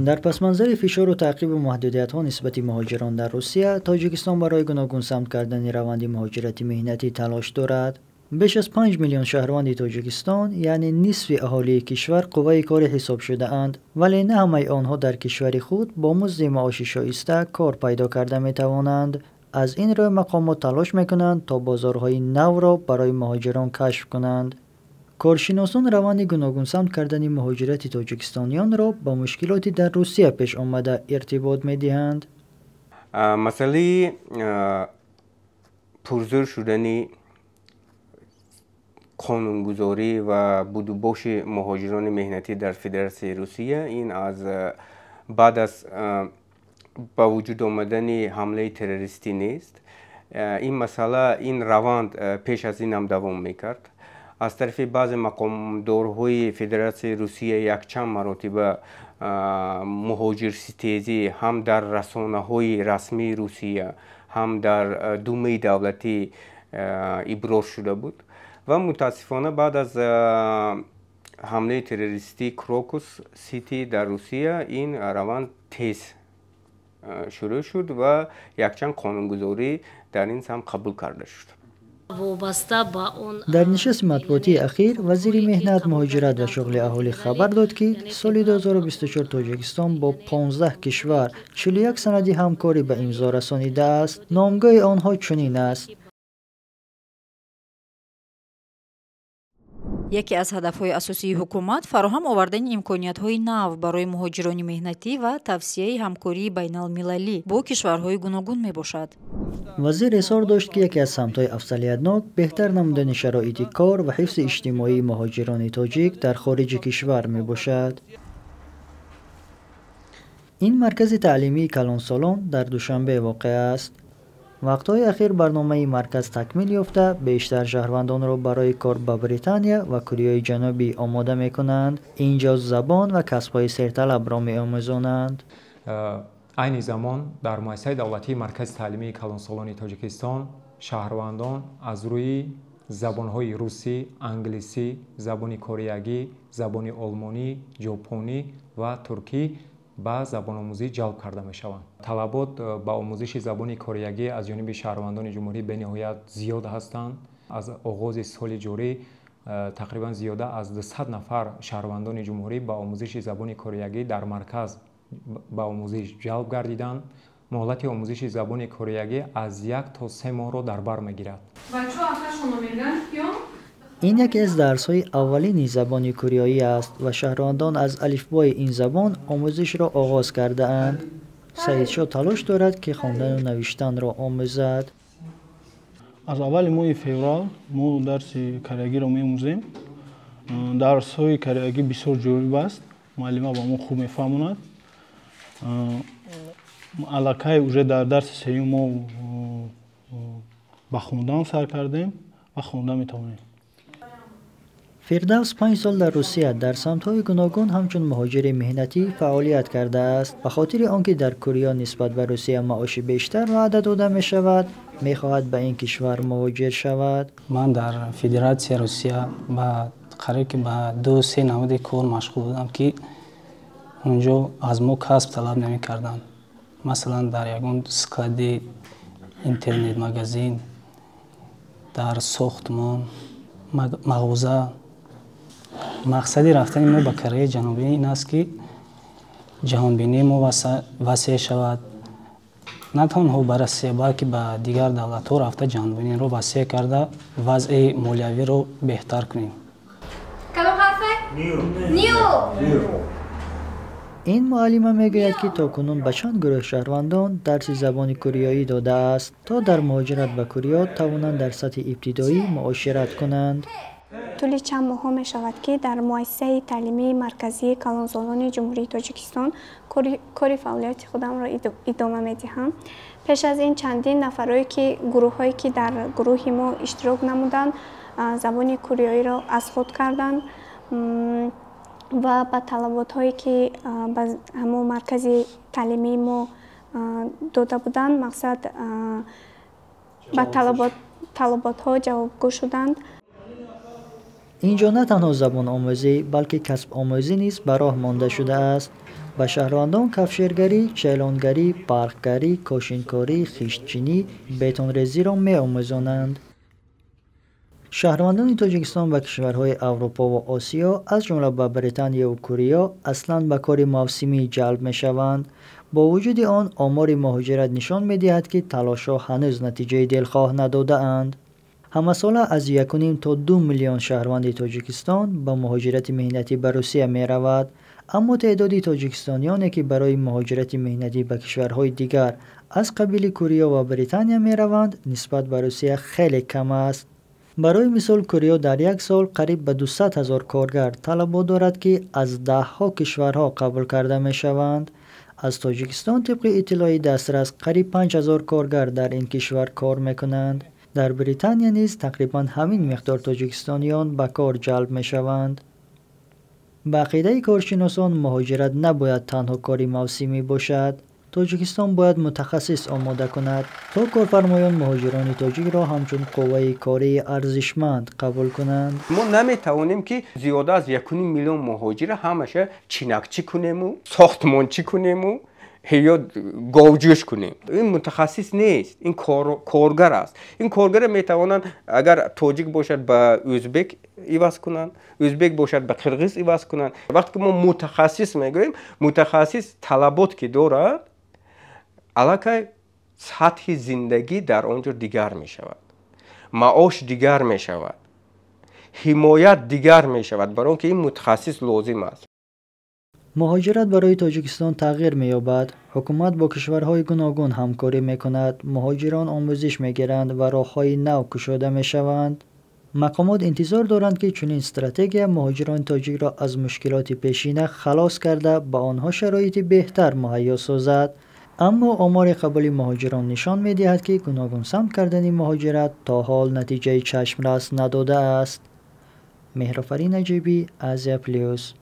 در پس‌منظر فشار و تعقیب محدودیت‌ها نسبت مهاجران در روسیه، تاجیکستان برای گوناگون سمت کردن روند مهاجرت مهنتی تلاش دارد. بیش از 5 میلیون شهروند تاجیکستان، یعنی نصف اهالی کشور، قوه کاری حساب شده اند، ولی نه همه آنها در کشور خود با مزد معاش شایسته کار پیدا کرده می توانند. از این رو مقامات تلاش میکنند تا بازارهای نو را برای مهاجران کشف کنند. کارشناسان روند گوناگون سمت کردن مهاجرت تاجیکستانیان را با مشکلاتی در روسیه پیش آمده ارتباط می دهند. مسئله پرزور شدن قانونگذاری و بودوباش مهاجران مهنتی در فدراسیون روسیه، این از بعد از با وجود آمدن حمله تروریستی نیست. این مسئله، این روند پیش از این هم دوام میکرد. از طرف بعض مقامدارهای فدراسیون روسیه یک چند مرتبه مهاجر ستیزی هم در رسانه‌های رسمی روسیه هم در دومه دولتی ابراز شده بود و متاسفانه بعد از حمله تروریستی کروکوس سیتی در روسیه این روند تیز شروع شد و یک چند قانونگذاری در این سمت قبول کرده شد. در نشست مطبوعاتی اخیر، وزیر مهنت، مهاجرت و شغل اهالی خبر داد که سال 2024 تاجیکستان با 15 کشور 41 سند همکاری به امضا رسانیده است. نامگاه آنها چنین است: یکی از هدف‌های اساسی حکومت فراهم آوردن امکانیت‌های نو برای مهاجران مهنتی و توسعه همکاری بین‌المللی با کشورهای گوناگون میباشد. وزیر اظهار داشت که یکی از سمت‌های افضلیت‌ناک بهتر نمودن شرایط کار و حفظ اجتماعی مهاجران تاجیک در خارج کشور میباشد. این مرکز تعلیمی کلان سالان در دوشنبه واقع است. وقتهای اخیر برنامه مرکز تکمیل یافته، بیشتر شهروندان را برای کار به بریتانیا و کره جنوبی آماده می کنند. اینجا زبان و کسب‌های سرطلب را می آموزانند. عین زمان در مؤسسه دولتی مرکز تعلیمی کلان سالان تاجیکستان شهروندان از روی زبان‌های روسی، انگلیسی، زبان کره، زبان آلمانی، ژاپنی و ترکی با زبان آموزی جلب کرده می شوند. طلبات با آموزش زبان کره از جانب شهروندان جمهوری به نهایت زیاد هستند. از آغاز سال جاری تقریبا زیاده از 200 نفر شهروندان جمهوری با آموزش زبان کره در مرکز با آموزش جلب گردیدند. مهلت آموزش زبان کره از 1 تا 3 ماه را در بر میگیرد. این یکی از درس‌های اولین زبان کره است و شهروندان از الفبای این زبان آموزش را آغاز کرده اند. سعید شاه تلاش دارد که خواندن و نوشتن را آموزد. از اول ماه فوریه ما درس کره‌ای را می‌آموزیم. درس‌های کره‌ای بسیار جالب است. معلم با ما خوب می‌فهماند. الکی уже در درس سوم ما با خوندن سر کردیم و خوندن می‌توانیم. فردوس 5 سال در روسیه در سمت‌های گوناگون همچون مهاجر مهنتی فعالیت کرده است. به خاطر آنکه در کره نسبت به روسیه معاش بیشتر وعده داده می شود، می خواهد به این کشور مهاجر شود. من در فدراسیون روسیه با قرار که با 2-3 نمود کار مشغول بودم که اونجا از ما کسب طلب نمی کردن. مثلا در یگان سکلاد اینترنت مگزین، در ساختمان، مغازه. مقصد رفتن ما به کره جنوبی این است که جهانبینی ما وسیع شود. نه تنها به روسیه بلکه به دیگر دولت‌ها رفته جهانبینی را وسیع کرده وضع مالیوی را بهتر کنیم. این معلم میگوید که تاکنون به چند گروه شهروندان درس زبان کره داده است تا در مهاجرت به کره توانند در سطح ابتدایی معاشرت کنند. طول چند ماه می شود که در مؤسسه تعلیمی مرکزی کلان سالان جمهوری تاجیکستان کار فعالیت خودم را ادامه می دهم. پیش از این چندین نفرایی که گروهایی که در گروه ما اشتراک نمودند زبان کره را از خود کردند و به طلبات هایی که به همون مرکز تعلیمی ما داده بودند مقصد به طلبات ها جوابگو شدند. اینجا نه تنها زبان آموزی بلکه کسب آموزی نیز به راه مانده شده است. به شهروندان کفشیرگری، چیلانگری، برقگری، کاشینکاری، خشتچینی، بتونریزی را می آموزانند. شهروندان تاجیکستان و کشورهای اروپا و آسیا از جمله به بریتانیا و کره اصلاً به کار موسمی جلب می شوند. با وجود آن آمار مهاجرت نشان می دهد که تلاش‌ها هنوز نتیجه دلخواه نداده اند. همه ساله از 1.5 تا 2 میلیون شهروند تاجیکستان به مهاجرت مهنتی به روسیه می رود. اما تعداد تاجیکستانیانی که برای مهاجرت مهنتی به کشورهای دیگر از قبیل کره و بریتانیا می روند نسبت به روسیه خیلی کم است. برای مثال کره در یک سال قریب به 200,000 کارگر طلبات دارد که از 10 ها کشورها قبول کرده می شوند. از تاجیکستان طبق اطلاع دسترس قریب 5,000 کارگر در این کشور کار می کنند. در بریتانیا نیز تقریبا همین مقدار تاجیکستانیان به کار جلب می شوند. به عقیده کارشناسان مهاجرت نباید تنها کاری موسمی باشد. تاجیکستان باید متخصص آماده کند تا کارفرمایان مهاجران تاجیک را همچون قوه کاری ارزشمند قبول کنند. ما نمیتوانیم که زیاده از 1.5 میلیون مهاجر همشه چینکچی کنیم و ساختمانچی کنیم و یا گاوجوش کنیم. این متخصص نیست، این کارگر است. این کارگر میتوانند اگر تاجیک باشد به ازبک عوض کنند، ازبک باشد به قرغیز عوض کنند. وقتی که ما متخصص میگوییم، متخصص طلبات که دارد علاقه سطح زندگی در آنجا دیگر می شود، معاش دیگر می شود، حمایت دیگر می شود، برای که این متخصص لازم است. مهاجرت برای تاجیکستان تغییر می یابد. حکومت با کشورهای گوناگون همکاری می کند، مهاجران آموزش می گیرند و راههای نو گشوده می شوند. مقامات انتظار دارند که چنین استراتژی مهاجران تاجیک را از مشکلات پیشینه خلاص کرده به آنها شرایط بهتر مهیا سازد. اما آمار قبول مهاجران نشان می دهد که گوناگون سمت کردن مهاجرت تا حال نتیجه چشمرس نداده است. مهرآفرین نجیبی، آسیا پلیوس.